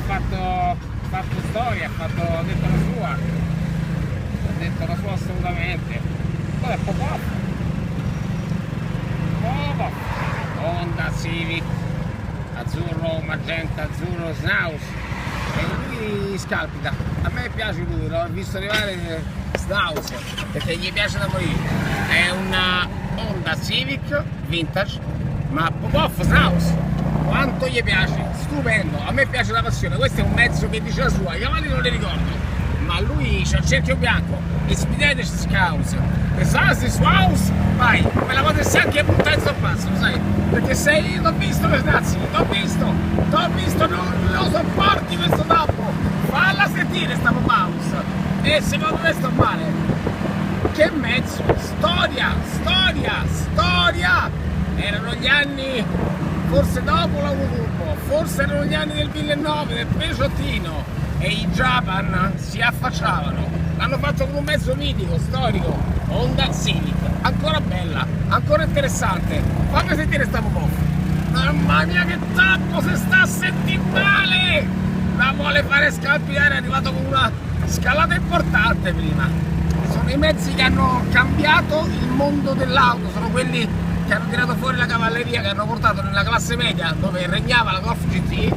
fatto storia, ha detto la sua assolutamente. Poi è Popov, Honda Civic, azzurro, magenta, azzurro, Snaus, e lui scalpita. A me piace lui, l'ho visto arrivare Snaus, perché gli piace da morire. È una Honda Civic vintage, ma Popov Snaus, quanto gli piace, stupendo, a me piace la passione. Questo è un mezzo che dice la sua, i cavalli non li ricordo, ma lui c'ha il cerchio bianco, e spidete Scaus, e Sassi Swaus, vai, me la potresti anche buttare in passo, lo sai, perché l'ho visto per Nazzi, t'ho visto, non lo sopporti questo tappo, falla sentire sta Paus, e secondo me sto male, che mezzo, storia, erano gli anni, forse dopo la Turbo, forse erano gli anni del 1009, del Peugeotino, e i Japan si affacciavano, l'hanno fatto con un mezzo mitico, storico, Honda Civic, ancora bella, ancora interessante. Fammi sentire sta Popov. Mamma mia che tappo, se sta a sentire male, la vuole fare scalpitare, è arrivato con una scalata importante prima. Sono i mezzi che hanno cambiato il mondo dell'auto, sono quelli che hanno tirato fuori la cavalleria, che hanno portato nella classe media, dove regnava la Golf GT,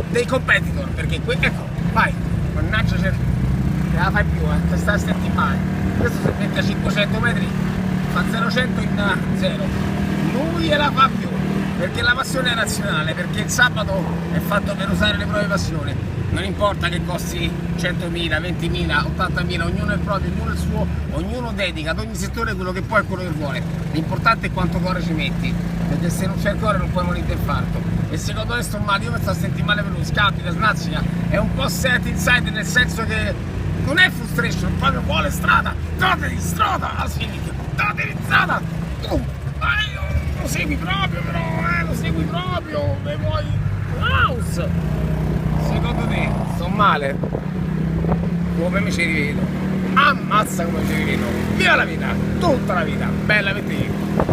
dei competitor, perché ecco, vai, mannaggia, ce la fai più, te stai a sentire male. Questo si mette a 500 metri, fa 0-100 in 0, lui gliela fa più, perché la passione è razionale, perché il sabato è fatto per usare le proprie passioni, non importa che costi 100.000, 20.000, 80.000, ognuno è il proprio, ognuno è il suo, ognuno dedica ad ogni settore quello che può e quello che vuole, l'importante è quanto cuore ci metti, perché se non c'è il cuore non puoi morire di infarto. E secondo me sto male, io mi sto a sentire male per lui, scalpita, snazzica, è un po' set inside, nel senso che non è frustration, proprio vuole strada, datevi strada, a sinistra, datevi strada, tu, lo segui proprio però, lo segui proprio, me vuoi, house, secondo te, sto male, come mi ci rivedo, ammazza come ci rivedo, via la vita, tutta la vita, bella per te.